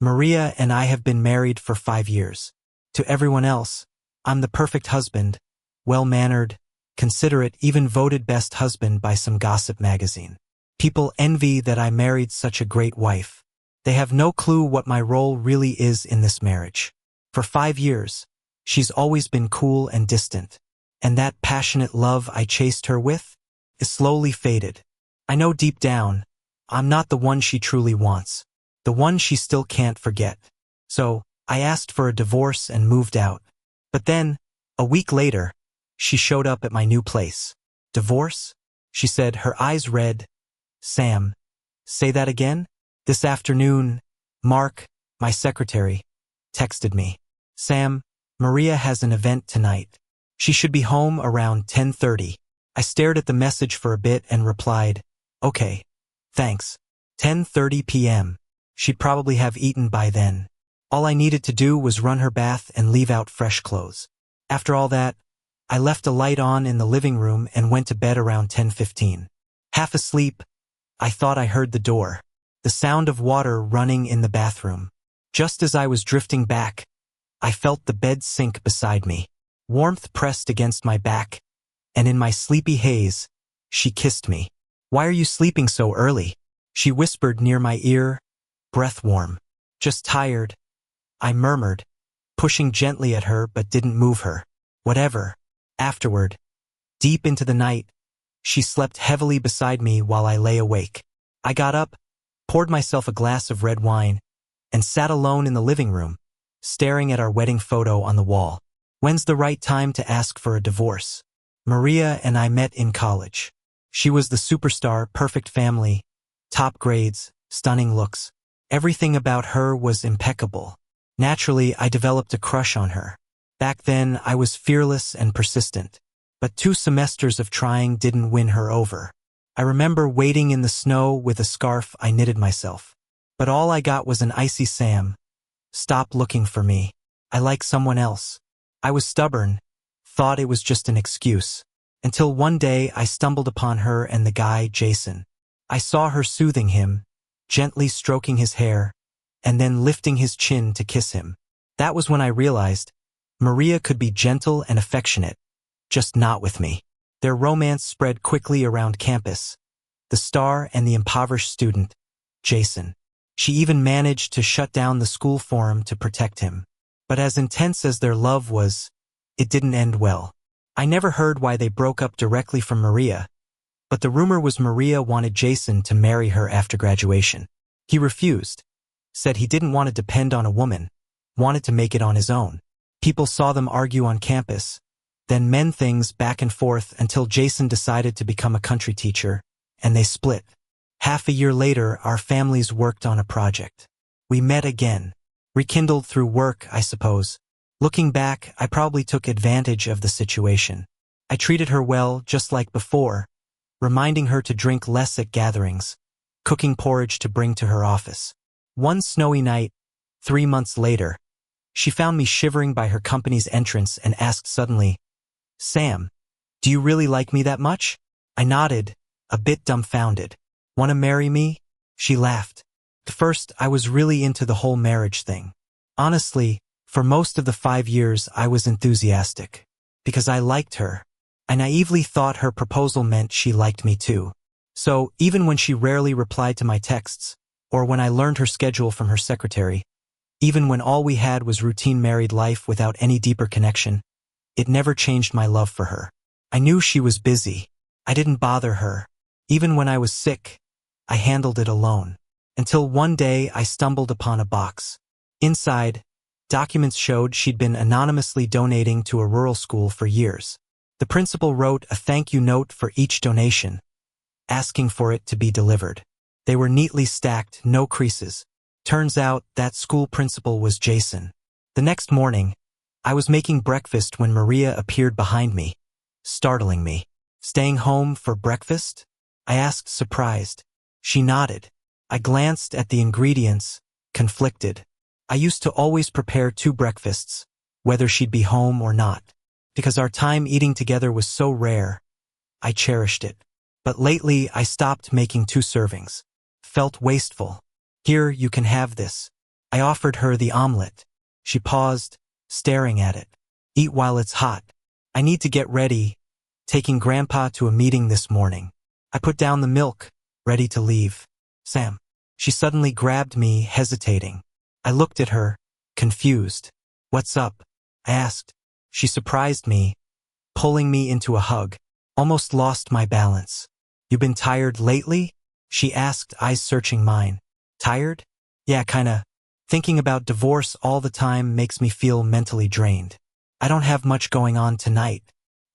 Maria and I have been married for 5 years. To everyone else, I'm the perfect husband, well-mannered, considerate, even voted best husband by some gossip magazine. People envy that I married such a great wife. They have no clue what my role really is in this marriage. For 5 years, she's always been cool and distant, and that passionate love I chased her with is slowly faded. I know deep down, I'm not the one she truly wants, the one she still can't forget. So, I asked for a divorce and moved out. But then, a week later, she showed up at my new place. Divorce? She said, her eyes red. Sam, say that again? This afternoon, Mark, my secretary, texted me. Sam, Maria has an event tonight. She should be home around 10:30. I stared at the message for a bit and replied, okay, thanks. 10:30 p.m. She'd probably have eaten by then. All I needed to do was run her bath and leave out fresh clothes. After all that, I left a light on in the living room and went to bed around 10:15. Half asleep, I thought I heard the door, the sound of water running in the bathroom. Just as I was drifting back, I felt the bed sink beside me. Warmth pressed against my back, and in my sleepy haze, she kissed me. Why are you sleeping so early? She whispered near my ear, breath warm. Just tired, I murmured, pushing gently at her but didn't move her. Whatever. Afterward, deep into the night, she slept heavily beside me while I lay awake. I got up, poured myself a glass of red wine, and sat alone in the living room, staring at our wedding photo on the wall. When's the right time to ask for a divorce? Maria and I met in college. She was the superstar, perfect family, top grades, stunning looks. Everything about her was impeccable. Naturally, I developed a crush on her. Back then, I was fearless and persistent. But 2 semesters of trying didn't win her over. I remember waiting in the snow with a scarf I knitted myself. But all I got was an icy Sam. Stop looking for me. I like someone else. I was stubborn, thought it was just an excuse. Until one day I stumbled upon her and the guy, Jason. I saw her soothing him, gently stroking his hair, and then lifting his chin to kiss him. That was when I realized Maria could be gentle and affectionate, just not with me. Their romance spread quickly around campus. The star and the impoverished student, Jason. She even managed to shut down the school forum to protect him. But as intense as their love was, it didn't end well. I never heard why they broke up directly from Maria, but the rumor was Maria wanted Jason to marry her after graduation. He refused, said he didn't want to depend on a woman, wanted to make it on his own. People saw them argue on campus, then mend things back and forth until Jason decided to become a country teacher, and they split. Half a year later, our families worked on a project. We met again, rekindled through work, I suppose. Looking back, I probably took advantage of the situation. I treated her well, just like before, reminding her to drink less at gatherings, cooking porridge to bring to her office. One snowy night, 3 months later, she found me shivering by her company's entrance and asked suddenly, Sam, do you really like me that much? I nodded, a bit dumbfounded. Want to marry me? She laughed. At first, I was really into the whole marriage thing. Honestly, for most of the 5 years, I was enthusiastic. Because I liked her. I naively thought her proposal meant she liked me too. So, even when she rarely replied to my texts, or when I learned her schedule from her secretary, even when all we had was routine married life without any deeper connection, it never changed my love for her. I knew she was busy. I didn't bother her. Even when I was sick, I handled it alone. Until one day I stumbled upon a box. Inside, documents showed she'd been anonymously donating to a rural school for years. The principal wrote a thank you note for each donation, asking for it to be delivered. They were neatly stacked, no creases. Turns out that school principal was Jason. The next morning, I was making breakfast when Maria appeared behind me, startling me. Staying home for breakfast? I asked, surprised. She nodded. I glanced at the ingredients, conflicted. I used to always prepare 2 breakfasts, whether she'd be home or not. Because our time eating together was so rare, I cherished it. But lately, I stopped making 2 servings. Felt wasteful. Here, you can have this. I offered her the omelet. She paused, staring at it. Eat while it's hot. I need to get ready. Taking Grandpa to a meeting this morning. I put down the milk, ready to leave. Sam. She suddenly grabbed me, hesitating. I looked at her, confused. What's up? I asked. She surprised me, pulling me into a hug. Almost lost my balance. You been tired lately? She asked, eyes searching mine. Tired? Yeah, kinda. Thinking about divorce all the time makes me feel mentally drained. I don't have much going on tonight.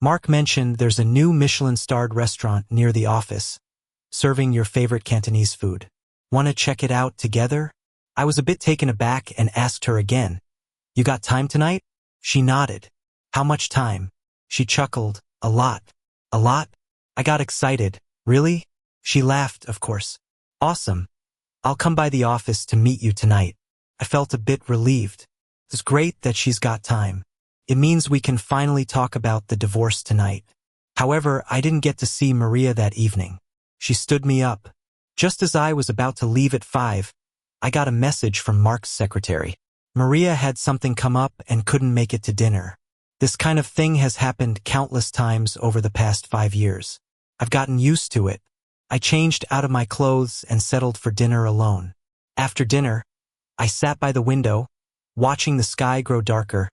Mark mentioned there's a new Michelin-starred restaurant near the office, serving your favorite Cantonese food. Want to check it out together? I was a bit taken aback and asked her again. You got time tonight? She nodded. How much time? She chuckled. A lot. A lot? I got excited. Really? She laughed, of course. Awesome. I'll come by the office to meet you tonight. I felt a bit relieved. It's great that she's got time. It means we can finally talk about the divorce tonight. However, I didn't get to see Maria that evening. She stood me up. Just as I was about to leave at 5, I got a message from Mark's secretary. Maria had something come up and couldn't make it to dinner. This kind of thing has happened countless times over the past 5 years. I've gotten used to it. I changed out of my clothes and settled for dinner alone. After dinner, I sat by the window, watching the sky grow darker,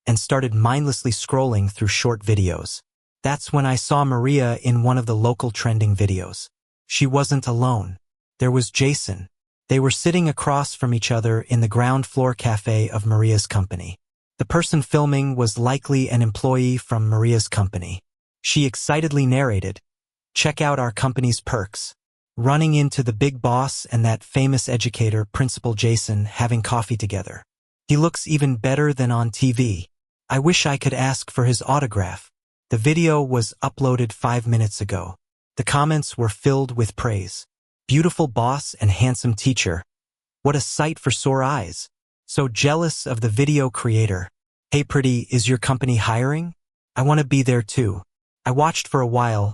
and started mindlessly scrolling through short videos. That's when I saw Maria in one of the local trending videos. She wasn't alone. There was Jason. They were sitting across from each other in the ground floor cafe of Maria's company. The person filming was likely an employee from Maria's company. She excitedly narrated, "Check out our company's perks." Running into the big boss and that famous educator, Principal Jason, having coffee together. He looks even better than on TV. I wish I could ask for his autograph. The video was uploaded 5 minutes ago. The comments were filled with praise. Beautiful boss and handsome teacher. What a sight for sore eyes. So jealous of the video creator. Hey pretty, is your company hiring? I want to be there too. I watched for a while,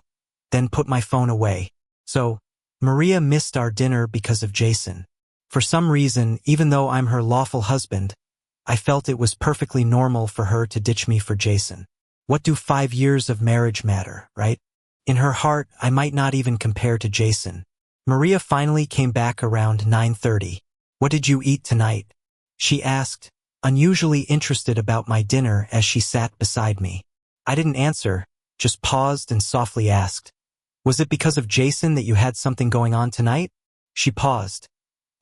then put my phone away. So, Maria missed our dinner because of Jason. For some reason, even though I'm her lawful husband, I felt it was perfectly normal for her to ditch me for Jason. What do 5 years of marriage matter, right? In her heart, I might not even compare to Jason. Maria finally came back around 9:30. What did you eat tonight? She asked, unusually interested about my dinner as she sat beside me. I didn't answer, just paused and softly asked, was it because of Jason that you had something going on tonight? She paused,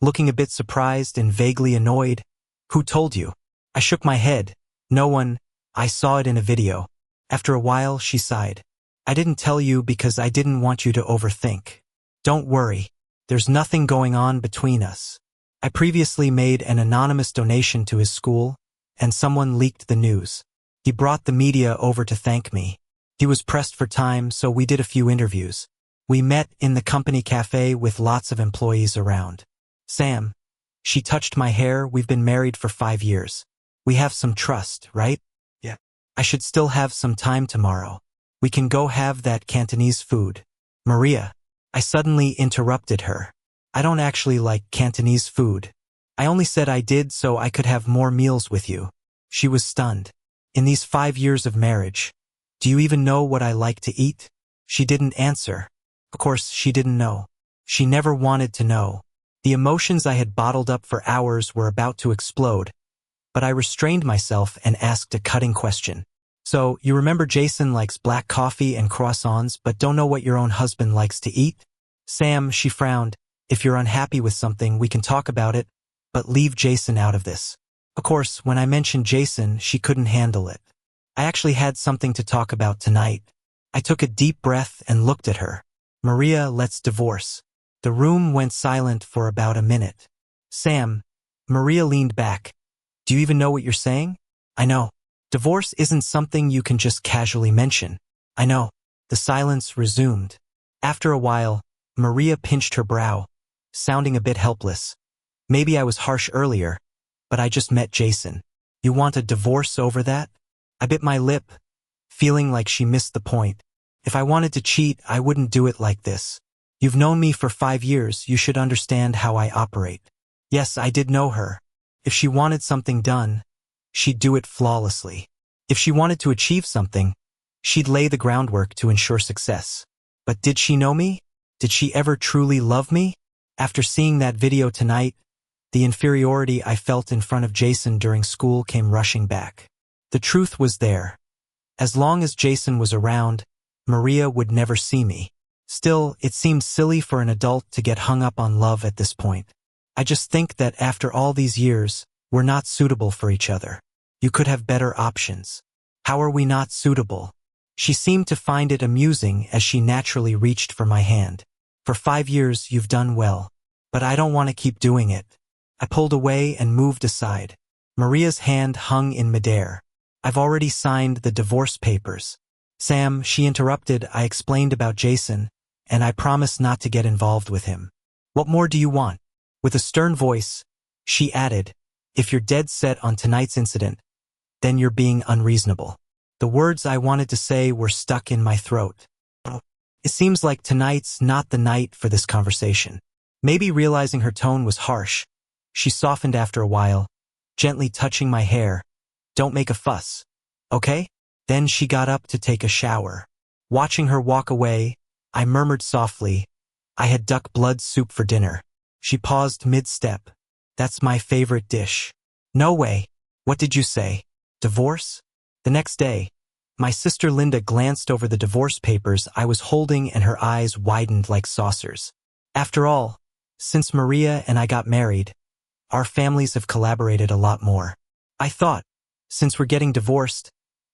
looking a bit surprised and vaguely annoyed. Who told you? I shook my head. No one. I saw it in a video. After a while, she sighed. I didn't tell you because I didn't want you to overthink. Don't worry. There's nothing going on between us. I previously made an anonymous donation to his school, and someone leaked the news. He brought the media over to thank me. He was pressed for time, so we did a few interviews. We met in the company cafe with lots of employees around. Sam. She touched my hair. We've been married for 5 years. We have some trust, right? Yeah. I should still have some time tomorrow. We can go have that Cantonese food. Maria. I suddenly interrupted her. I don't actually like Cantonese food. I only said I did so I could have more meals with you. She was stunned. In these 5 years of marriage, do you even know what I like to eat? She didn't answer. Of course, she didn't know. She never wanted to know. The emotions I had bottled up for hours were about to explode, but I restrained myself and asked a cutting question. So, you remember Jason likes black coffee and croissants but don't know what your own husband likes to eat? Sam, she frowned. If you're unhappy with something, we can talk about it, but leave Jason out of this. Of course, when I mentioned Jason, she couldn't handle it. I actually had something to talk about tonight. I took a deep breath and looked at her. Maria, let's divorce. The room went silent for about a minute. Sam. Maria leaned back. Do you even know what you're saying? I know. Divorce isn't something you can just casually mention. I know. The silence resumed. After a while, Maria pinched her brow, sounding a bit helpless. Maybe I was harsh earlier, but I just met Jason. You want a divorce over that? I bit my lip, feeling like she missed the point. If I wanted to cheat, I wouldn't do it like this. You've known me for 5 years, you should understand how I operate. Yes, I did know her. If she wanted something done, she'd do it flawlessly. If she wanted to achieve something, she'd lay the groundwork to ensure success. But did she know me? Did she ever truly love me? After seeing that video tonight, the inferiority I felt in front of Jason during school came rushing back. The truth was there. As long as Jason was around, Maria would never see me. Still, it seemed silly for an adult to get hung up on love at this point. I just think that after all these years, we're not suitable for each other. You could have better options. How are we not suitable? She seemed to find it amusing as she naturally reached for my hand. For 5 years, you've done well. But I don't want to keep doing it. I pulled away and moved aside. Maria's hand hung in midair. I've already signed the divorce papers. Sam, she interrupted. I explained about Jason, and I promised not to get involved with him. What more do you want? With a stern voice, she added, if you're dead set on tonight's incident, then you're being unreasonable. The words I wanted to say were stuck in my throat. It seems like tonight's not the night for this conversation. Maybe realizing her tone was harsh, she softened after a while, gently touching my hair. Don't make a fuss, okay? Then she got up to take a shower. Watching her walk away, I murmured softly, I had duck blood soup for dinner. She paused mid-step. That's my favorite dish. No way. What did you say? Divorce? The next day, my sister Linda glanced over the divorce papers I was holding and her eyes widened like saucers. After all, since Maria and I got married, our families have collaborated a lot more. I thought, since we're getting divorced,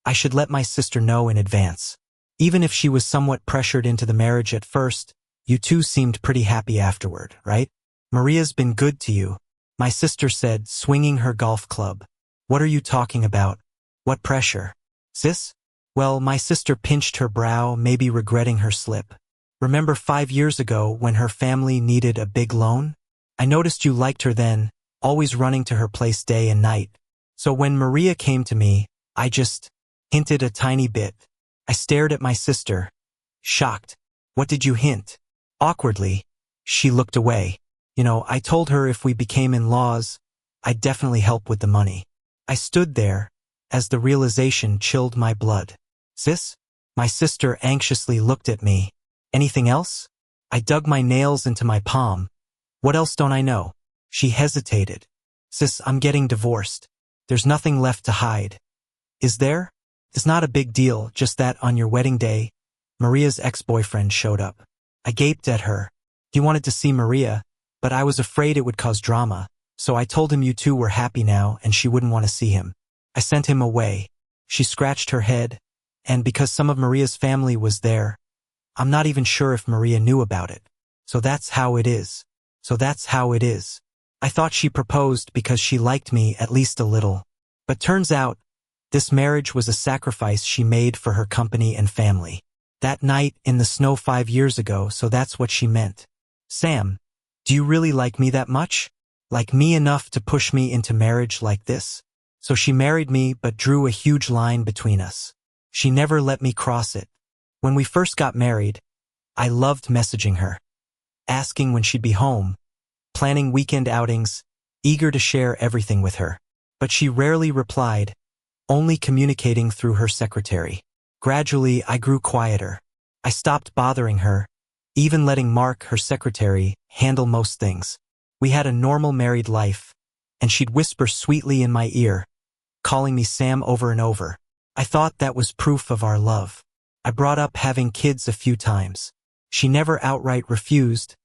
I should let my sister know in advance. Even if she was somewhat pressured into the marriage at first, you two seemed pretty happy afterward, right? Maria's been good to you, my sister said, swinging her golf club. What are you talking about? What pressure? Sis? Well, my sister pinched her brow, maybe regretting her slip. Remember 5 years ago when her family needed a big loan? I noticed you liked her then, always running to her place day and night. So when Maria came to me, I just hinted a tiny bit. I stared at my sister, shocked. What did you hint? Awkwardly, she looked away. I told her if we became in-laws, I'd definitely help with the money. I stood there, as the realization chilled my blood. Sis? My sister anxiously looked at me. Anything else? I dug my nails into my palm. What else don't I know? She hesitated. Sis, I'm getting divorced. There's nothing left to hide. Is there? It's not a big deal, just that on your wedding day, Maria's ex-boyfriend showed up. I gaped at her. He wanted to see Maria, but I was afraid it would cause drama, so I told him you two were happy now and she wouldn't want to see him. I sent him away. She scratched her head, and because some of Maria's family was there, I'm not even sure if Maria knew about it. So that's how it is. I thought she proposed because she liked me at least a little. But turns out, this marriage was a sacrifice she made for her company and family. That night in the snow 5 years ago, so that's what she meant. Sam, do you really like me that much? Like me enough to push me into marriage like this? So she married me but drew a huge line between us. She never let me cross it. When we first got married, I loved messaging her, asking when she'd be home, planning weekend outings, eager to share everything with her. But she rarely replied, only communicating through her secretary. Gradually, I grew quieter. I stopped bothering her, even letting Mark, her secretary, handle most things. We had a normal married life, and she'd whisper sweetly in my ear, calling me Sam over and over. I thought that was proof of our love. I brought up having kids a few times. She never outright refused,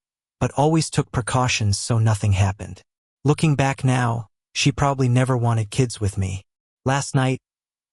but always took precautions so nothing happened. Looking back now, she probably never wanted kids with me. Last night,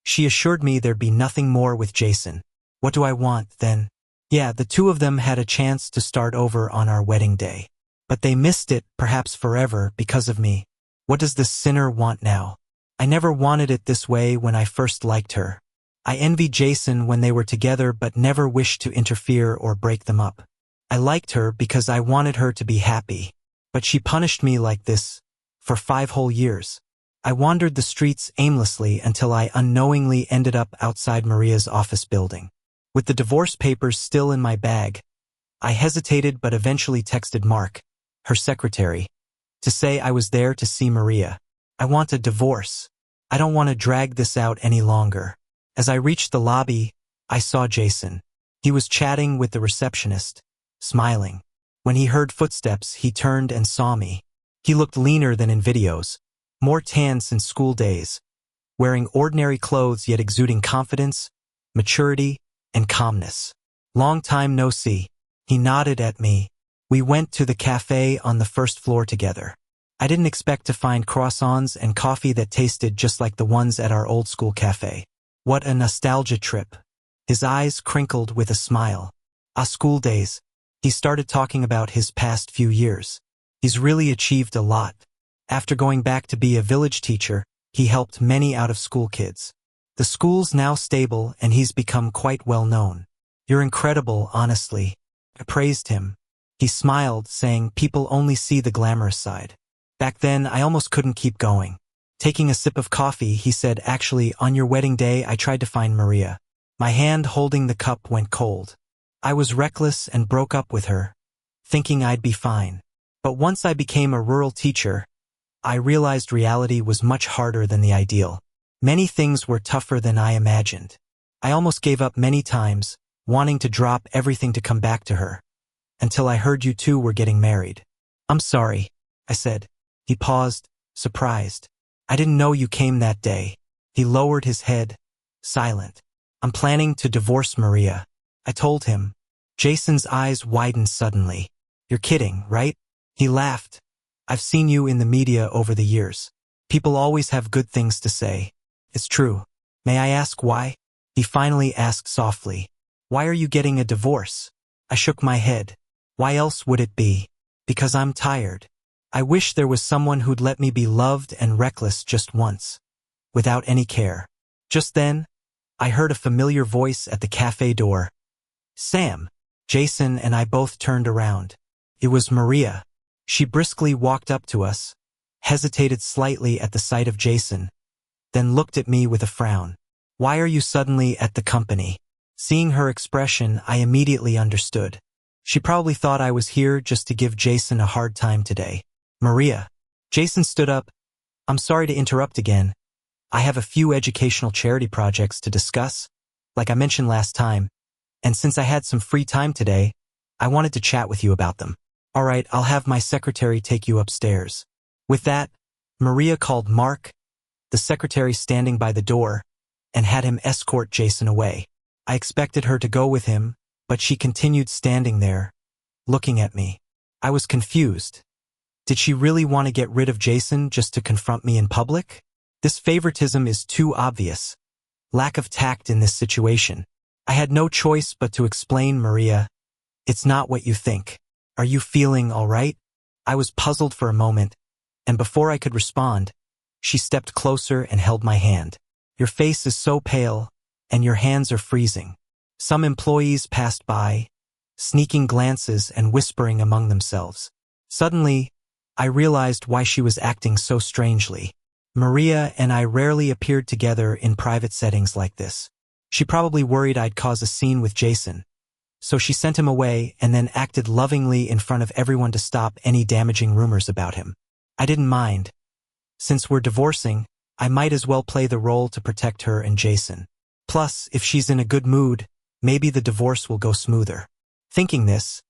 she assured me there'd be nothing more with Jason. What do I want, then? Yeah, the two of them had a chance to start over on our wedding day. But they missed it, perhaps forever, because of me. What does this sinner want now? I never wanted it this way when I first liked her. I envied Jason when they were together but never wished to interfere or break them up. I liked her because I wanted her to be happy. But she punished me like this for 5 whole years. I wandered the streets aimlessly until I unknowingly ended up outside Maria's office building. With the divorce papers still in my bag, I hesitated but eventually texted Mark, her secretary, to say I was there to see Maria. I want a divorce. I don't want to drag this out any longer. As I reached the lobby, I saw Jason. He was chatting with the receptionist, smiling. When he heard footsteps, he turned and saw me. He looked leaner than in videos, more tan since school days, wearing ordinary clothes yet exuding confidence, maturity, and calmness. Long time no see. He nodded at me. We went to the cafe on the first floor together. I didn't expect to find croissants and coffee that tasted just like the ones at our old school cafe. What a nostalgia trip. His eyes crinkled with a smile. School days. He started talking about his past few years. He's really achieved a lot. After going back to be a village teacher, he helped many out-of-school kids. The school's now stable and he's become quite well known. You're incredible, honestly. I praised him. He smiled, saying people only see the glamorous side. Back then, I almost couldn't keep going. Taking a sip of coffee, he said, actually, on your wedding day, I tried to find Maria. My hand holding the cup went cold. I was reckless and broke up with her, thinking I'd be fine. But once I became a rural teacher, I realized reality was much harder than the ideal. Many things were tougher than I imagined. I almost gave up many times, wanting to drop everything to come back to her. Until I heard you two were getting married. I'm sorry, I said. He paused, surprised. I didn't know you came that day. He lowered his head, silent. I'm planning to divorce Maria, I told him. Jason's eyes widened suddenly. You're kidding, right? He laughed. I've seen you in the media over the years. People always have good things to say. It's true. May I ask why? He finally asked softly. Why are you getting a divorce? I shook my head. Why else would it be? Because I'm tired. I wish there was someone who'd let me be loved and reckless just once, without any care. Just then, I heard a familiar voice at the cafe door. Sam. Jason and I both turned around. It was Maria. She briskly walked up to us, hesitated slightly at the sight of Jason, then looked at me with a frown. Why are you suddenly at the company? Seeing her expression, I immediately understood. She probably thought I was here just to give Jason a hard time today. Maria. Jason stood up. I'm sorry to interrupt again. I have a few educational charity projects to discuss, like I mentioned last time, and since I had some free time today, I wanted to chat with you about them. All right, I'll have my secretary take you upstairs. With that, Maria called Mark, the secretary standing by the door, and had him escort Jason away. I expected her to go with him, but she continued standing there, looking at me. I was confused. Did she really want to get rid of Jason just to confront me in public? This favoritism is too obvious. Lack of tact in this situation. I had no choice but to explain, Maria. It's not what you think. Are you feeling all right? I was puzzled for a moment, and before I could respond, she stepped closer and held my hand. Your face is so pale, and your hands are freezing. Some employees passed by, sneaking glances and whispering among themselves. Suddenly, I realized why she was acting so strangely. Maria and I rarely appeared together in private settings like this. She probably worried I'd cause a scene with Jason, so she sent him away and then acted lovingly in front of everyone to stop any damaging rumors about him. I didn't mind. Since we're divorcing, I might as well play the role to protect her and Jason. Plus, if she's in a good mood, maybe the divorce will go smoother. Thinking this,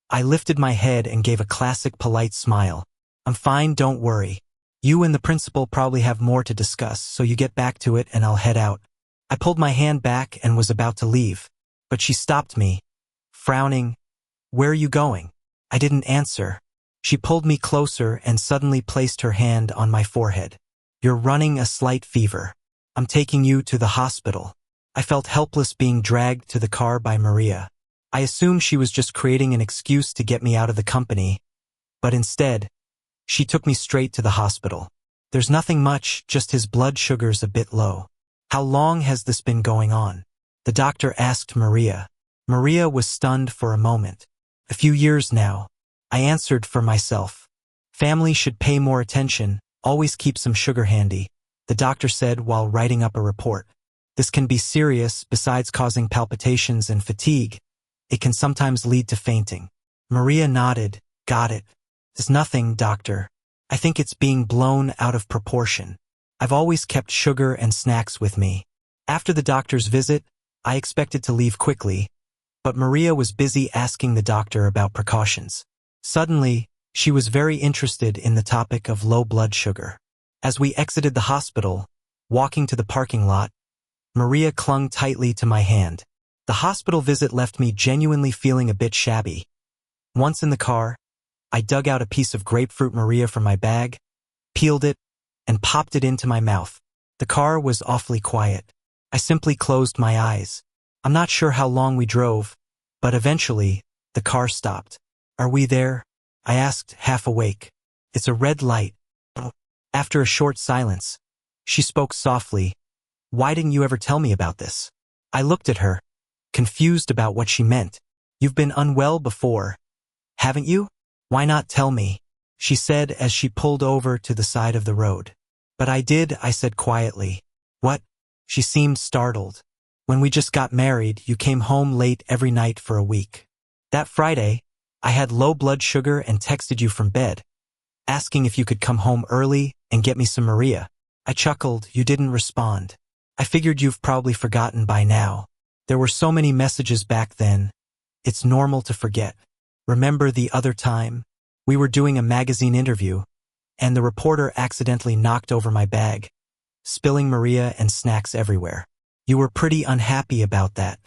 I lifted my head and gave a classic polite smile. I'm fine, don't worry. You and the principal probably have more to discuss, so you get back to it and I'll head out. I pulled my hand back and was about to leave, but she stopped me, frowning. Where are you going? I didn't answer. She pulled me closer and suddenly placed her hand on my forehead. You're running a slight fever. I'm taking you to the hospital. I felt helpless being dragged to the car by Maria. I assumed she was just creating an excuse to get me out of the company, but instead, she took me straight to the hospital. There's nothing much, just his blood sugar's a bit low. How long has this been going on? The doctor asked Maria. Maria was stunned for a moment. A few years now. I answered for myself. Family should pay more attention, always keep some sugar handy, the doctor said while writing up a report. This can be serious, besides causing palpitations and fatigue. It can sometimes lead to fainting. Maria nodded. Got it. It's nothing, doctor. I think it's being blown out of proportion. I've always kept sugar and snacks with me. After the doctor's visit, I expected to leave quickly, but Maria was busy asking the doctor about precautions. Suddenly, she was very interested in the topic of low blood sugar. As we exited the hospital, walking to the parking lot, Maria clung tightly to my hand. The hospital visit left me genuinely feeling a bit shabby. Once in the car, I dug out a piece of grapefruit Maria from my bag, peeled it, and popped it into my mouth. The car was awfully quiet. I simply closed my eyes. I'm not sure how long we drove, but eventually, the car stopped. "Are we there?" I asked, half awake. "It's a red light." After a short silence, she spoke softly. "Why didn't you ever tell me about this?" I looked at her, confused about what she meant. "You've been unwell before, haven't you? Why not tell me?" she said as she pulled over to the side of the road. "But I did," I said quietly. "What?" She seemed startled. "When we just got married, you came home late every night for a week. That Friday, I had low blood sugar and texted you from bed, asking if you could come home early and get me some Maria." I chuckled. "You didn't respond. I figured you've probably forgotten by now. There were so many messages back then. It's normal to forget. Remember the other time? We were doing a magazine interview, and the reporter accidentally knocked over my bag, spilling Maria and snacks everywhere. You were pretty unhappy about that.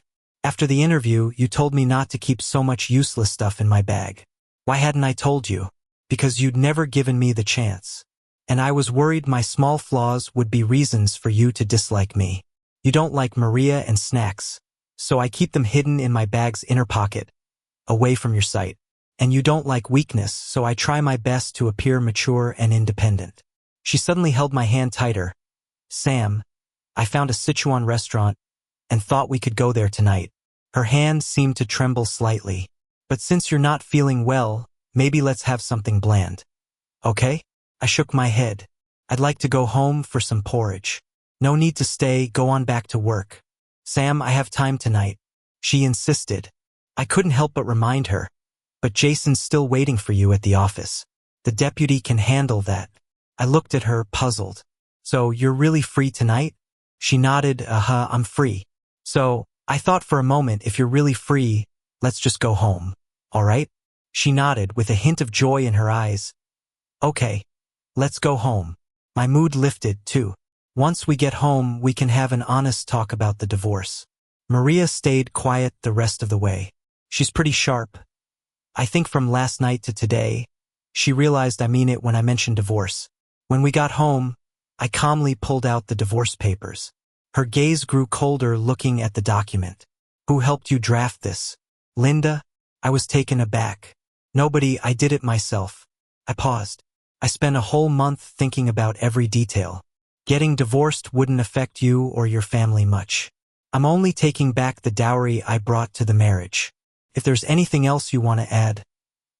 After the interview, you told me not to keep so much useless stuff in my bag. Why hadn't I told you? Because you'd never given me the chance. And I was worried my small flaws would be reasons for you to dislike me. You don't like Maria and snacks, so I keep them hidden in my bag's inner pocket, away from your sight. And you don't like weakness, so I try my best to appear mature and independent." She suddenly held my hand tighter. "Sam, I found a Sichuan restaurant and thought we could go there tonight." Her hand seemed to tremble slightly. "But since you're not feeling well, maybe let's have something bland. Okay?" I shook my head. "I'd like to go home for some porridge." "No need to stay, go on back to work." "Sam, I have time tonight," she insisted. I couldn't help but remind her. "But Jason's still waiting for you at the office. The deputy can handle that." I looked at her, puzzled. "So you're really free tonight?" She nodded. I'm free." "So, I thought for a moment, if you're really free, let's just go home. All right?" She nodded with a hint of joy in her eyes. "Okay, let's go home." My mood lifted, too. Once we get home, we can have an honest talk about the divorce. Maria stayed quiet the rest of the way. She's pretty sharp. I think from last night to today, she realized I mean it when I mentioned divorce. When we got home, I calmly pulled out the divorce papers. Her gaze grew colder looking at the document. "Who helped you draft this?" "Linda?" I was taken aback. "Nobody, I did it myself." I paused. "I spent a whole month thinking about every detail. Getting divorced wouldn't affect you or your family much. I'm only taking back the dowry I brought to the marriage. If there's anything else you want to add,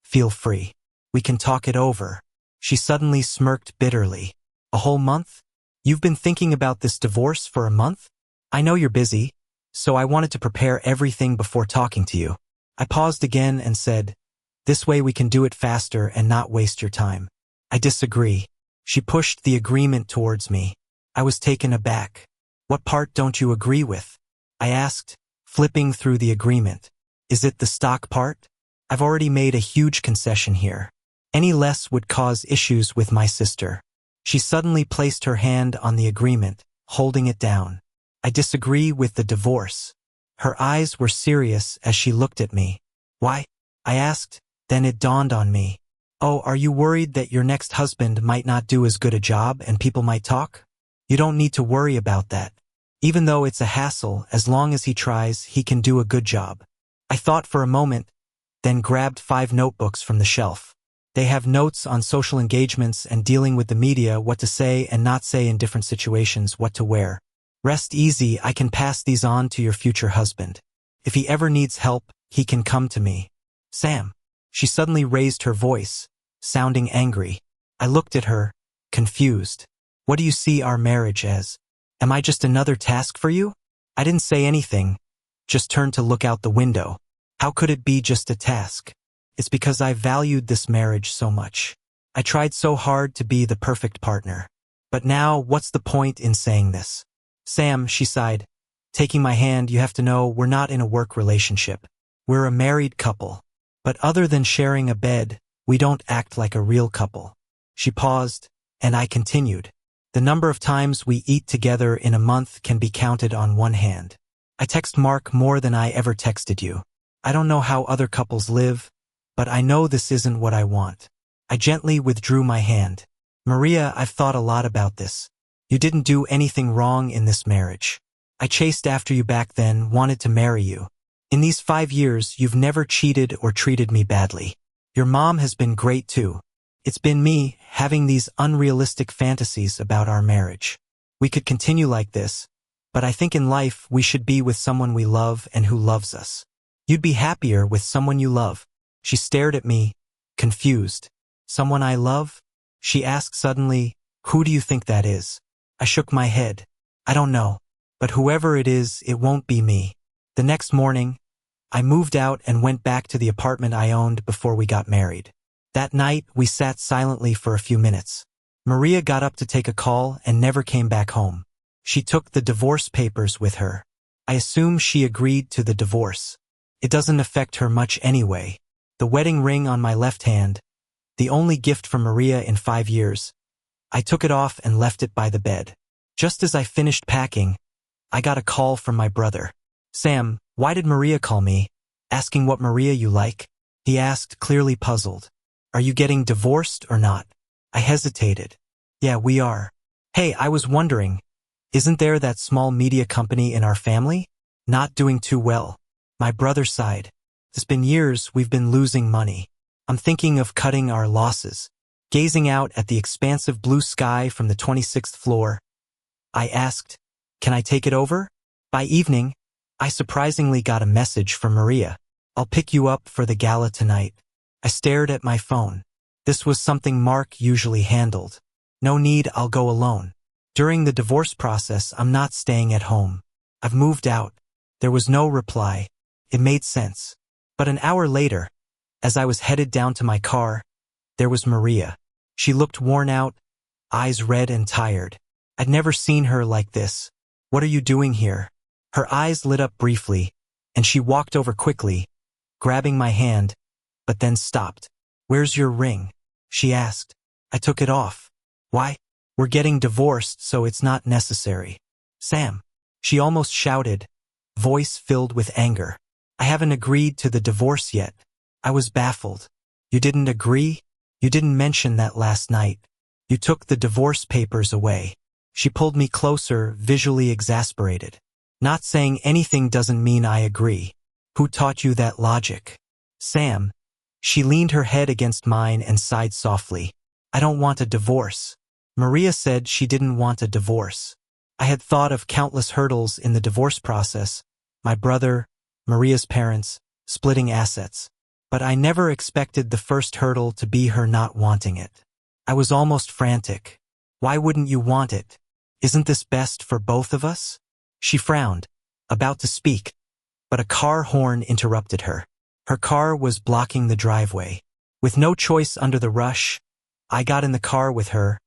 feel free. We can talk it over." She suddenly smirked bitterly. "A whole month? You've been thinking about this divorce for a month? I know you're busy, so I wanted to prepare everything before talking to you." I paused again and said, "This way we can do it faster and not waste your time." "I disagree." She pushed the agreement towards me. I was taken aback. "What part don't you agree with?" I asked, flipping through the agreement. "Is it the stock part? I've already made a huge concession here. Any less would cause issues with my sister." She suddenly placed her hand on the agreement, holding it down. "I disagree with the divorce." Her eyes were serious as she looked at me. "Why?" I asked, then it dawned on me. "Oh, are you worried that your next husband might not do as good a job and people might talk? You don't need to worry about that. Even though it's a hassle, as long as he tries, he can do a good job." I thought for a moment, then grabbed 5 notebooks from the shelf. They have notes on social engagements and dealing with the media, what to say and not say in different situations, what to wear. Rest easy, I can pass these on to your future husband. If he ever needs help, he can come to me. "Sam." She suddenly raised her voice, sounding angry. I looked at her, confused. "What do you see our marriage as? Am I just another task for you?" I didn't say anything, just turned to look out the window. How could it be just a task? It's because I valued this marriage so much. I tried so hard to be the perfect partner. But now, what's the point in saying this? Sam, she sighed, taking my hand, you have to know we're not in a work relationship. We're a married couple. But other than sharing a bed, we don't act like a real couple. She paused, and I continued. The number of times we eat together in a month can be counted on one hand. I text Mark more than I ever texted you. I don't know how other couples live, but I know this isn't what I want. I gently withdrew my hand. Maria, I've thought a lot about this. You didn't do anything wrong in this marriage. I chased after you back then, wanted to marry you. In these 5 years, you've never cheated or treated me badly. Your mom has been great too. It's been me, having these unrealistic fantasies about our marriage. We could continue like this, but I think in life we should be with someone we love and who loves us. You'd be happier with someone you love. She stared at me, confused. Someone I love? She asked suddenly, who do you think that is? I shook my head. I don't know. But whoever it is, it won't be me. The next morning, I moved out and went back to the apartment I owned before we got married. That night, we sat silently for a few minutes. Maria got up to take a call and never came back home. She took the divorce papers with her. I assume she agreed to the divorce. It doesn't affect her much anyway. The wedding ring on my left hand, the only gift from Maria in 5 years. I took it off and left it by the bed. Just as I finished packing, I got a call from my brother. Sam, why did Maria call me? Asking what Maria you like? He asked, clearly puzzled. Are you getting divorced or not? I hesitated. Yeah, we are. Hey, I was wondering, isn't there that small media company in our family? Not doing too well. My brother sighed. It's been years we've been losing money. I'm thinking of cutting our losses. Gazing out at the expansive blue sky from the 26th floor, I asked, can I take it over? By evening, I surprisingly got a message from Maria. I'll pick you up for the gala tonight. I stared at my phone. This was something Mark usually handled. No need, I'll go alone. During the divorce process, I'm not staying at home. I've moved out. There was no reply. It made sense. But an hour later, as I was headed down to my car, there was Maria. She looked worn out, eyes red and tired. I'd never seen her like this. What are you doing here? Her eyes lit up briefly, and she walked over quickly, grabbing my hand, but then stopped. Where's your ring? She asked. I took it off. Why? We're getting divorced, so it's not necessary. Sam. She almost shouted, voice filled with anger. I haven't agreed to the divorce yet. I was baffled. You didn't agree? You didn't mention that last night. You took the divorce papers away. She pulled me closer, visually exasperated. Not saying anything doesn't mean I agree. Who taught you that logic? Sam. She leaned her head against mine and sighed softly. I don't want a divorce. Maria said she didn't want a divorce. I had thought of countless hurdles in the divorce process. My brother, Maria's parents, splitting assets. But I never expected the first hurdle to be her not wanting it. I was almost frantic. Why wouldn't you want it? Isn't this best for both of us? She frowned, about to speak, but a car horn interrupted her. Her car was blocking the driveway. With no choice under the rush, I got in the car with her,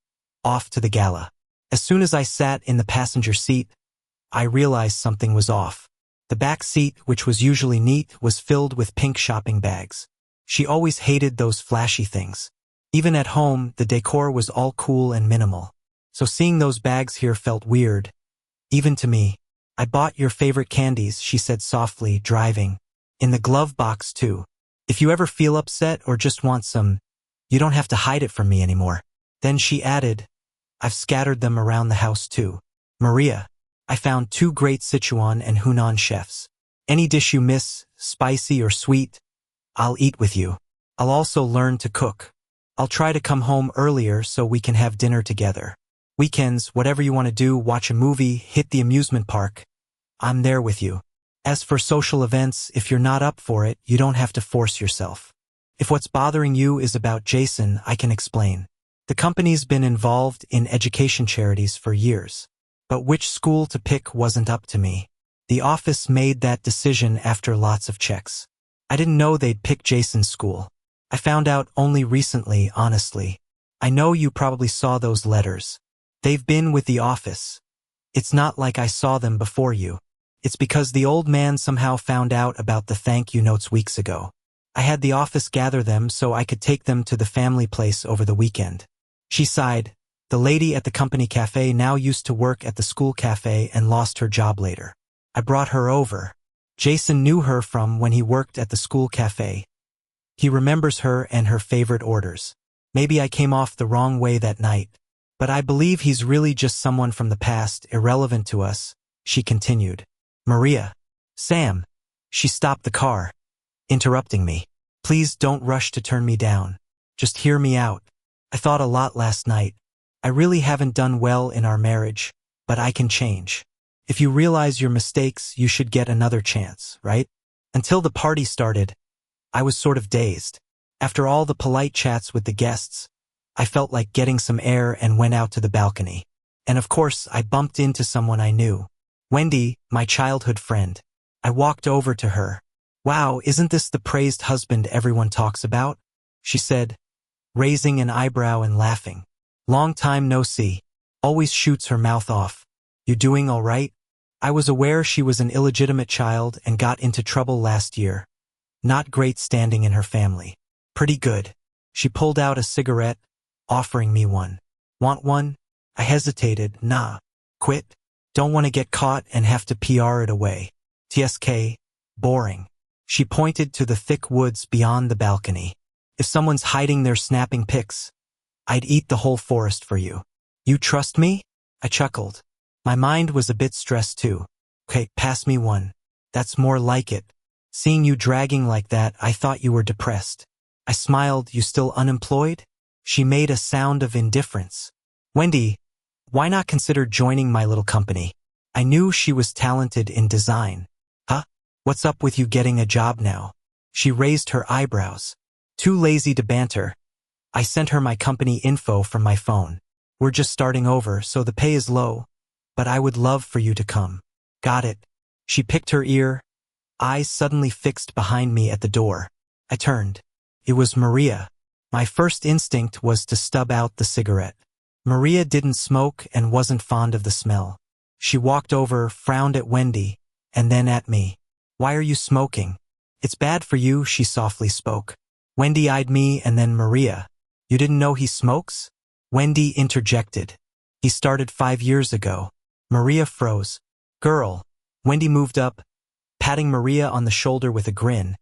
off to the gala. As soon as I sat in the passenger seat, I realized something was off. The back seat, which was usually neat, was filled with pink shopping bags. She always hated those flashy things. Even at home, the decor was all cool and minimal. So seeing those bags here felt weird, even to me. I bought your favorite candies, she said softly, driving. In the glove box too. If you ever feel upset or just want some, you don't have to hide it from me anymore. Then she added, I've scattered them around the house too. Maria, I found 2 great Sichuan and Hunan chefs. Any dish you miss, spicy or sweet, I'll eat with you. I'll also learn to cook. I'll try to come home earlier so we can have dinner together. Weekends, whatever you want to do, watch a movie, hit the amusement park. I'm there with you. As for social events, if you're not up for it, you don't have to force yourself. If what's bothering you is about Jason, I can explain. The company's been involved in education charities for years. But which school to pick wasn't up to me. The office made that decision after lots of checks. I didn't know they'd pick Jason's school. I found out only recently, honestly. I know you probably saw those letters. They've been with the office. It's not like I saw them before you. It's because the old man somehow found out about the thank you notes weeks ago. I had the office gather them so I could take them to the family place over the weekend. She sighed. The lady at the company cafe now used to work at the school cafe and lost her job later. I brought her over. Jason knew her from when he worked at the school cafe. He remembers her and her favorite orders. Maybe I came off the wrong way that night, but I believe he's really just someone from the past, irrelevant to us, she continued. Maria. Sam. She stopped the car, interrupting me. Please don't rush to turn me down. Just hear me out. I thought a lot last night. I really haven't done well in our marriage, but I can change. If you realize your mistakes, you should get another chance, right? Until the party started, I was sort of dazed. After all the polite chats with the guests, I felt like getting some air and went out to the balcony. And of course, I bumped into someone I knew. Wendy, my childhood friend. I walked over to her. Wow, isn't this the praised husband everyone talks about? She said, raising an eyebrow and laughing. Long time no see. Always shoots her mouth off. You doing all right? I was aware she was an illegitimate child and got into trouble last year. Not great standing in her family. Pretty good. She pulled out a cigarette, offering me one. Want one? I hesitated. Nah. Quit? Don't want to get caught and have to PR it away. TSK. Boring. She pointed to the thick woods beyond the balcony. If someone's hiding there snapping pics, I'd eat the whole forest for you. You trust me? I chuckled. My mind was a bit stressed too. Okay, pass me one. That's more like it. Seeing you dragging like that, I thought you were depressed. I smiled. You still unemployed? She made a sound of indifference. Wendy, why not consider joining my little company? I knew she was talented in design. Huh? What's up with you getting a job now? She raised her eyebrows. Too lazy to banter. I sent her my company info from my phone. We're just starting over, so the pay is low, but I would love for you to come. Got it. She picked her ear, eyes suddenly fixed behind me at the door. I turned. It was Maria. My first instinct was to stub out the cigarette. Maria didn't smoke and wasn't fond of the smell. She walked over, frowned at Wendy, and then at me. Why are you smoking? It's bad for you, she softly spoke. Wendy eyed me and then Maria. You didn't know he smokes? Wendy interjected. He started 5 years ago. Maria froze. Girl. Wendy moved up, patting Maria on the shoulder with a grin.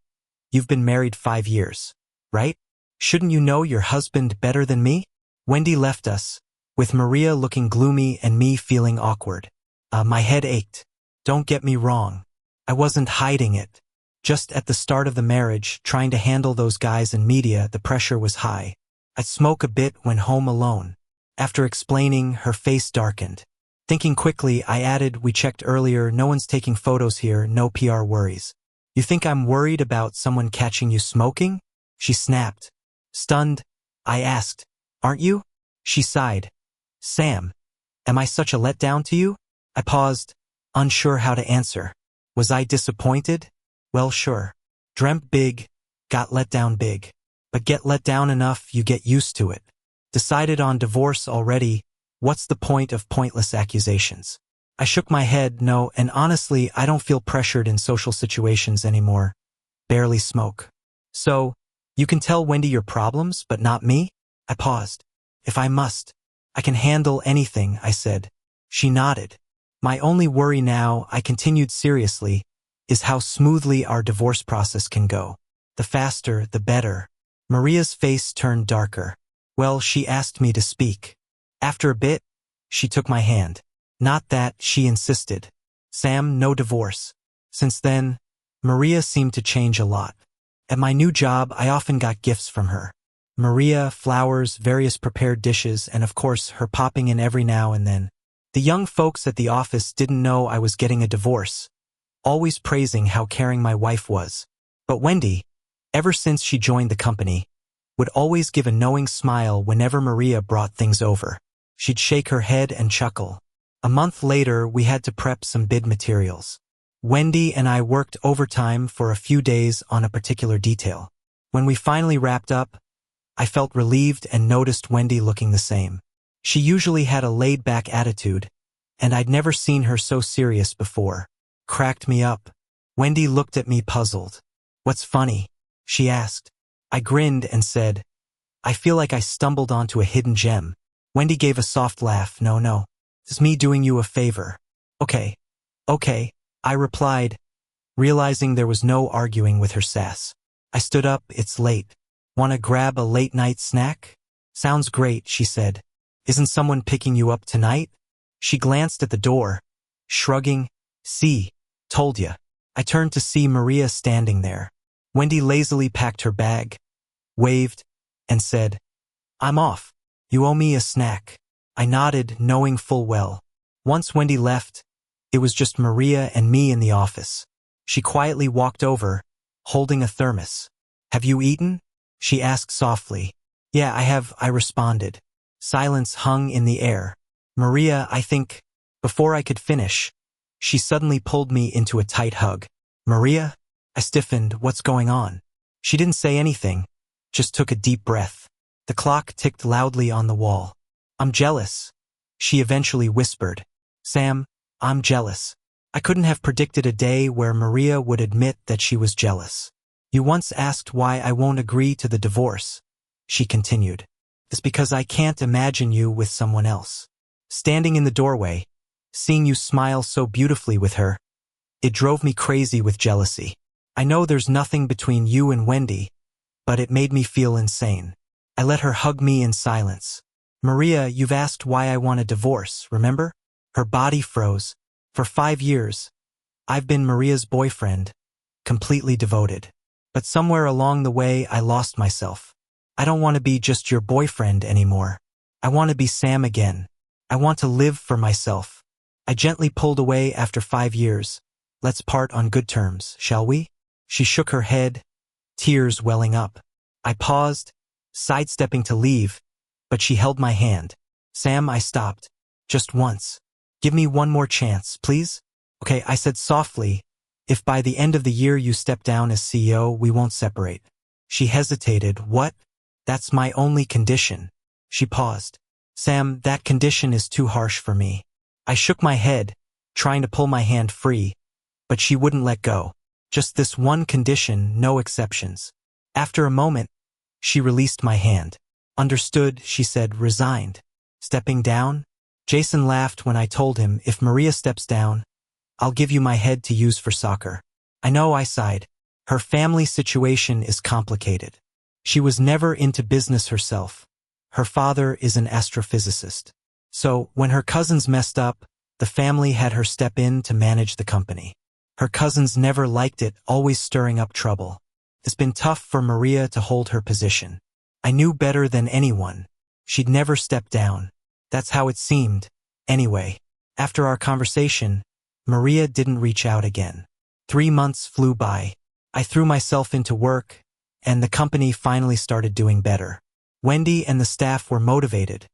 You've been married 5 years, right? Shouldn't you know your husband better than me? Wendy left us, with Maria looking gloomy and me feeling awkward. My head ached. Don't get me wrong. I wasn't hiding it. Just at the start of the marriage, trying to handle those guys in media, the pressure was high. I'd smoke a bit when home alone. After explaining, her face darkened. Thinking quickly, I added, we checked earlier, no one's taking photos here, no PR worries. You think I'm worried about someone catching you smoking? She snapped. Stunned, I asked, aren't you? She sighed. Sam, am I such a letdown to you? I paused, unsure how to answer. Was I disappointed? Well, sure. Dreamt big, got let down big. But get let down enough, you get used to it. Decided on divorce already, what's the point of pointless accusations? I shook my head, no, and honestly, I don't feel pressured in social situations anymore. Barely smoke. So, you can tell Wendy your problems, but not me? I paused. If I must. I can handle anything, I said. She nodded. My only worry now, I continued seriously, is how smoothly our divorce process can go. The faster, the better. Maria's face turned darker. Well, she asked me to speak. After a bit, she took my hand. Not that, she insisted. Sam, no divorce. Since then, Maria seemed to change a lot. At my new job, I often got gifts from her. Maria, flowers, various prepared dishes, and of course, her popping in every now and then. The young folks at the office didn't know I was getting a divorce, always praising how caring my wife was. But Wendy, ever since she joined the company, would always give a knowing smile whenever Maria brought things over. She'd shake her head and chuckle. A month later, we had to prep some bid materials. Wendy and I worked overtime for a few days on a particular detail. When we finally wrapped up, I felt relieved and noticed Wendy looking the same. She usually had a laid-back attitude, and I'd never seen her so serious before. Cracked me up. Wendy looked at me puzzled. "What's funny?" she asked. I grinned and said, "I feel like I stumbled onto a hidden gem." Wendy gave a soft laugh. No. It's me doing you a favor." Okay, I replied, realizing there was no arguing with her sass. I stood up. "It's late. Wanna grab a late-night snack?" "Sounds great," she said. "Isn't someone picking you up tonight?" She glanced at the door, shrugging. "See, told ya." I turned to see Maria standing there. Wendy lazily packed her bag, waved, and said, "I'm off. You owe me a snack." I nodded, knowing full well. Once Wendy left, it was just Maria and me in the office. She quietly walked over, holding a thermos. "Have you eaten?" she asked softly. "Yeah, I have," I responded. Silence hung in the air. "Maria, I think—" Before I could finish, she suddenly pulled me into a tight hug. "Maria?" I stiffened. "What's going on?" She didn't say anything, just took a deep breath. The clock ticked loudly on the wall. "I'm jealous," she eventually whispered. "Sam, I'm jealous." I couldn't have predicted a day where Maria would admit that she was jealous. "You once asked why I won't agree to the divorce," she continued. "It's because I can't imagine you with someone else." Standing in the doorway, seeing you smile so beautifully with her, it drove me crazy with jealousy. I know there's nothing between you and Wendy, but it made me feel insane. I let her hug me in silence. "Maria, you've asked why I want a divorce, remember?" Her body froze. "For 5 years, I've been Maria's boyfriend, completely devoted. But somewhere along the way, I lost myself. I don't want to be just your boyfriend anymore. I want to be Sam again. I want to live for myself." I gently pulled away. "After 5 years, let's part on good terms, shall we?" She shook her head, tears welling up. I paused, sidestepping to leave, but she held my hand. "Sam," I stopped. "Just once. Give me one more chance, please?" "Okay," I said softly. "If by the end of the year you step down as CEO, we won't separate." She hesitated. "What?" "That's my only condition." She paused. "Sam, that condition is too harsh for me." I shook my head, trying to pull my hand free, but she wouldn't let go. "Just this one condition, no exceptions." After a moment, she released my hand. "Understood," she said, resigned. "Stepping down?" Jason laughed when I told him, "If Maria steps down, I'll give you my head to use for soccer." "I know," I sighed. "Her family situation is complicated. She was never into business herself. Her father is an astrophysicist. So, when her cousins messed up, the family had her step in to manage the company. Her cousins never liked it, always stirring up trouble. It's been tough for Maria to hold her position. I knew better than anyone. She'd never step down. That's how it seemed. Anyway, after our conversation, Maria didn't reach out again. 3 months flew by. I threw myself into work, and the company finally started doing better. Wendy and the staff were motivated,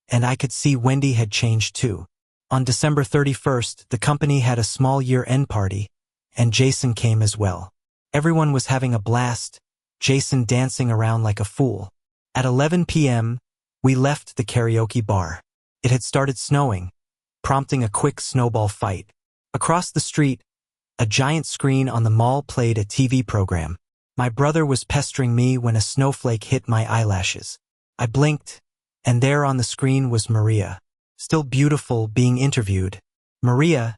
and I could see Wendy had changed too. On December 31st, the company had a small year-end party, and Jason came as well. Everyone was having a blast, Jason dancing around like a fool. At 11 p.m., we left the karaoke bar. It had started snowing, prompting a quick snowball fight. Across the street, a giant screen on the mall played a TV program. My brother was pestering me when a snowflake hit my eyelashes. I blinked, and there on the screen was Maria, still beautiful, being interviewed. "Maria,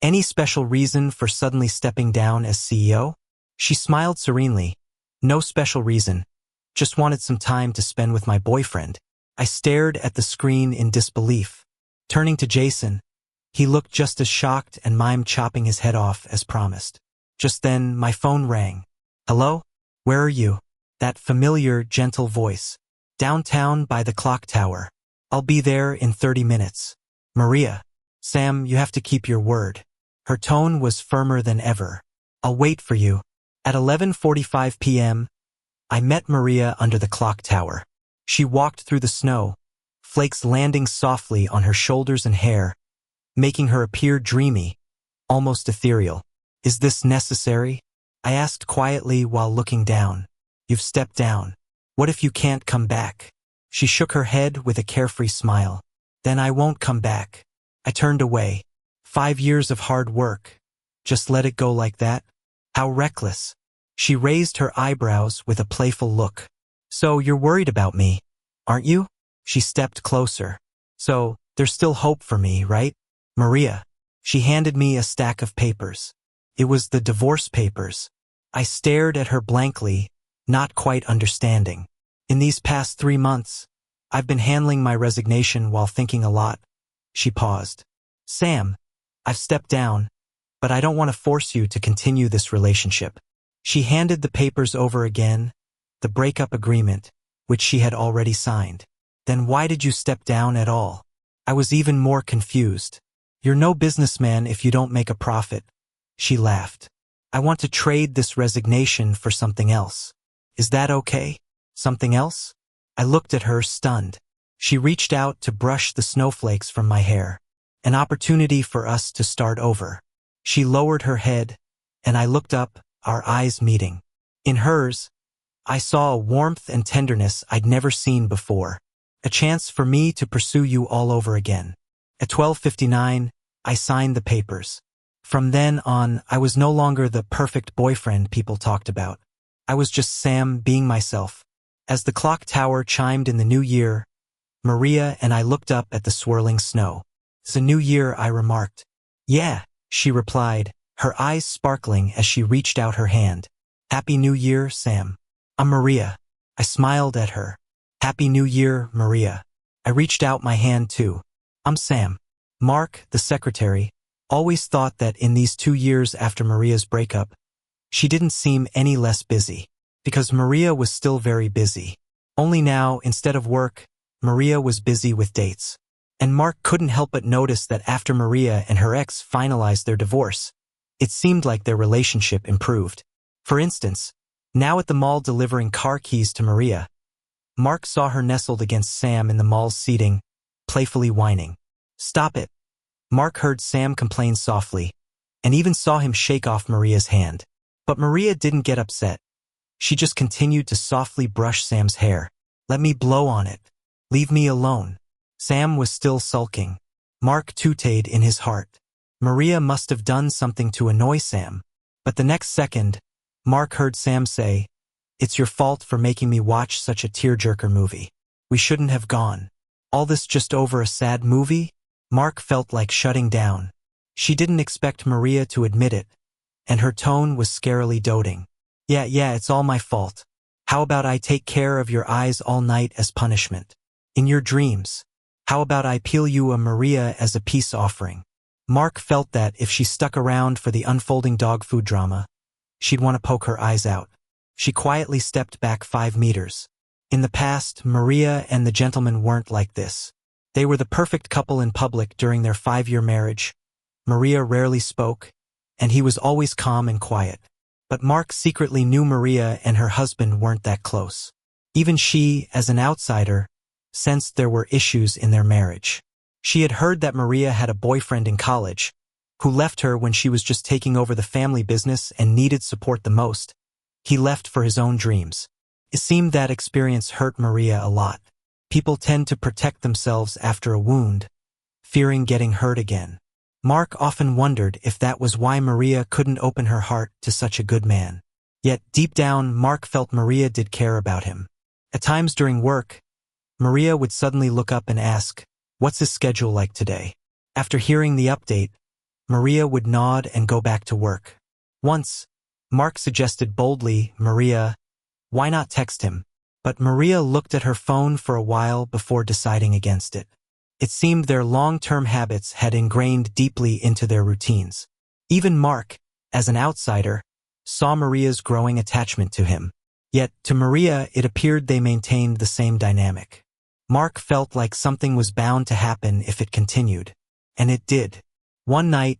any special reason for suddenly stepping down as CEO?" She smiled serenely. "No special reason. Just wanted some time to spend with my boyfriend." I stared at the screen in disbelief. Turning to Jason, he looked just as shocked and mimed, chopping his head off as promised. Just then, my phone rang. "Hello? Where are you?" That familiar, gentle voice. "Downtown by the clock tower. I'll be there in 30 minutes. "Maria." "Sam, you have to keep your word." Her tone was firmer than ever. "I'll wait for you." At 11:45 p.m., I met Maria under the clock tower. She walked through the snow, flakes landing softly on her shoulders and hair, making her appear dreamy, almost ethereal. "Is this necessary?" I asked quietly while looking down. "You've stepped down. What if you can't come back? She shook her head with a carefree smile. Then I won't come back. I turned away. 5 years of hard work. Just let it go like that? How reckless. She raised her eyebrows with a playful look. So you're worried about me, aren't you? She stepped closer. So, there's still hope for me, right? Maria. She handed me a stack of papers. It was the divorce papers. I stared at her blankly, not quite understanding. In these past 3 months, I've been handling my resignation while thinking a lot. She paused. Sam, I've stepped down, but I don't want to force you to continue this relationship. She handed the papers over again, the breakup agreement, which she had already signed. Then why did you step down at all? I was even more confused. You're no businessman if you don't make a profit. She laughed. I want to trade this resignation for something else. Is that okay? Something else? I looked at her stunned. She reached out to brush the snowflakes from my hair. An opportunity for us to start over. She lowered her head, and I looked up, our eyes meeting. In hers, I saw a warmth and tenderness I'd never seen before. A chance for me to pursue you all over again. At 12:59, I signed the papers. From then on, I was no longer the perfect boyfriend people talked about. I was just Sam being myself. As the clock tower chimed in the new year, Maria and I looked up at the swirling snow. It's a new year, I remarked. Yeah, she replied, her eyes sparkling as she reached out her hand. Happy New Year, Sam. I'm Maria. I smiled at her. Happy New Year, Maria. I reached out my hand too. I'm Sam. Mark, the secretary, always thought that in these 2 years after Maria's breakup, she didn't seem any less busy. Because Maria was still very busy. Only now, instead of work, Maria was busy with dates. And Mark couldn't help but notice that after Maria and her ex finalized their divorce, it seemed like their relationship improved. For instance, now at the mall delivering car keys to Maria, Mark saw her nestled against Sam in the mall's seating, playfully whining. Stop it. Mark heard Sam complain softly, and even saw him shake off Maria's hand. But Maria didn't get upset. She just continued to softly brush Sam's hair. Let me blow on it. Leave me alone. Sam was still sulking. Mark tooted in his heart. Maria must have done something to annoy Sam. But the next second, Mark heard Sam say, It's your fault for making me watch such a tearjerker movie. We shouldn't have gone. All this just over a sad movie? Mark felt like shutting down. She didn't expect Maria to admit it, and her tone was scarily doting. Yeah, it's all my fault. How about I take care of your eyes all night as punishment? In your dreams. How about I peel you a Maria as a peace offering? Mark felt that if she stuck around for the unfolding dog food drama, she'd want to poke her eyes out. She quietly stepped back 5 meters. In the past, Maria and the gentleman weren't like this. They were the perfect couple in public during their 5-year marriage. Maria rarely spoke, and he was always calm and quiet. But Mark secretly knew Maria and her husband weren't that close. Even she, as an outsider, sensed there were issues in their marriage. She had heard that Maria had a boyfriend in college, who left her when she was just taking over the family business and needed support the most. He left for his own dreams. It seemed that experience hurt Maria a lot. People tend to protect themselves after a wound, fearing getting hurt again. Mark often wondered if that was why Maria couldn't open her heart to such a good man. Yet, deep down, Mark felt Maria did care about him. At times during work, Maria would suddenly look up and ask, "What's his schedule like today?" After hearing the update, Maria would nod and go back to work. Once, Mark suggested boldly, "Maria, why not text him?" But Maria looked at her phone for a while before deciding against it. It seemed their long-term habits had ingrained deeply into their routines. Even Mark, as an outsider, saw Maria's growing attachment to him. Yet, to Maria, it appeared they maintained the same dynamic. Mark felt like something was bound to happen if it continued. And it did. One night,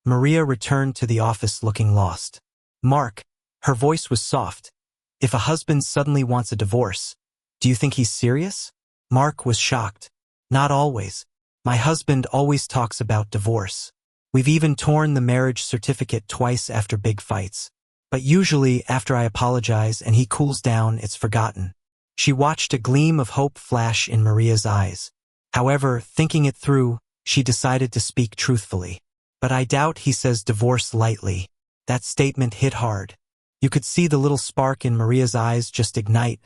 Maria returned to the office looking lost. "Mark," her voice was soft, "if a husband suddenly wants a divorce, do you think he's serious?" Mark was shocked. "Not always. My husband always talks about divorce. We've even torn the marriage certificate twice after big fights. But usually after I apologize and he cools down, it's forgotten." She watched a gleam of hope flash in Maria's eyes. However, thinking it through, she decided to speak truthfully. "But I doubt he says divorce lightly." That statement hit hard. You could see the little spark in Maria's eyes just ignite.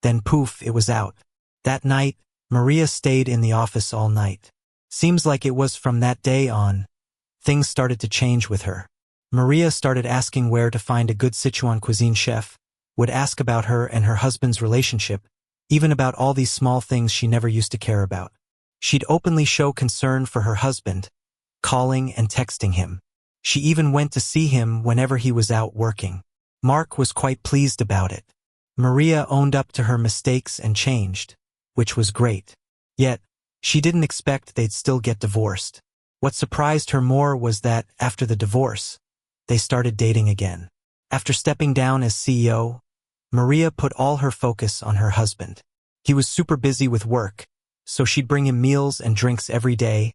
Then poof, it was out. That night, Maria stayed in the office all night. Seems like it was from that day on, things started to change with her. Maria started asking where to find a good Sichuan cuisine chef, would ask about her and her husband's relationship, even about all these small things she never used to care about. She'd openly show concern for her husband, calling and texting him. She even went to see him whenever he was out working. Mark was quite pleased about it. Maria owned up to her mistakes and changed, which was great. Yet, she didn't expect they'd still get divorced. What surprised her more was that, after the divorce, they started dating again. After stepping down as CEO, Maria put all her focus on her husband. He was super busy with work, so she'd bring him meals and drinks every day,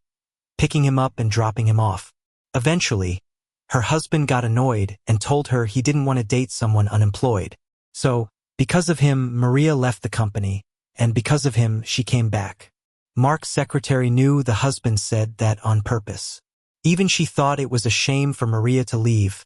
picking him up and dropping him off. Eventually, her husband got annoyed and told her he didn't want to date someone unemployed. So, because of him, Maria left the company, and because of him, she came back. Mark's secretary knew the husband said that on purpose. Even she thought it was a shame for Maria to leave,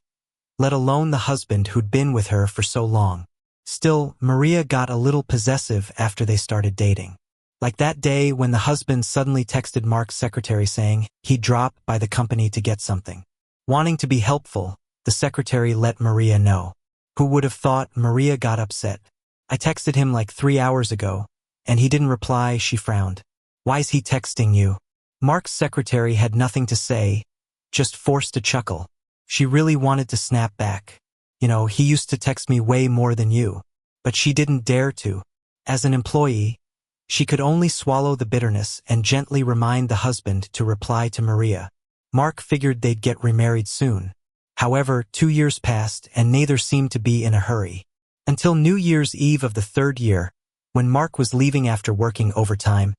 let alone the husband who'd been with her for so long. Still, Maria got a little possessive after they started dating. Like that day when the husband suddenly texted Mark's secretary saying he'd drop by the company to get something. Wanting to be helpful, the secretary let Maria know. Who would have thought? Maria got upset. "I texted him like 3 hours ago, and he didn't reply," she frowned. "Why's he texting you?" Mark's secretary had nothing to say, just forced a chuckle. She really wanted to snap back. He used to text me way more than you. But she didn't dare to. As an employee, she could only swallow the bitterness and gently remind the husband to reply to Maria. Mark figured they'd get remarried soon. However, 2 years passed and neither seemed to be in a hurry. Until New Year's Eve of the 3rd year, when Mark was leaving after working overtime,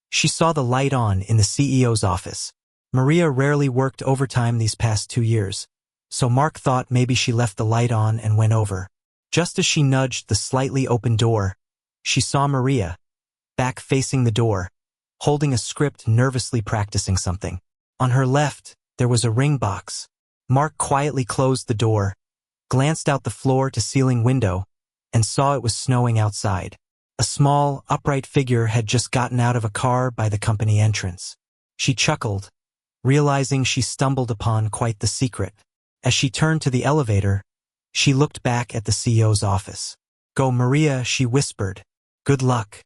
she saw the light on in the CEO's office. Maria rarely worked overtime these past 2 years, so Mark thought maybe she left the light on and went over. Just as she nudged the slightly open door, she saw Maria, back facing the door, holding a script, nervously practicing something. On her left, there was a ring box. Mark quietly closed the door, glanced out the floor-to-ceiling window, and saw it was snowing outside. A small, upright figure had just gotten out of a car by the company entrance. She chuckled, realizing she stumbled upon quite the secret. As she turned to the elevator, she looked back at the CEO's office. "Go, Maria," she whispered. "Good luck."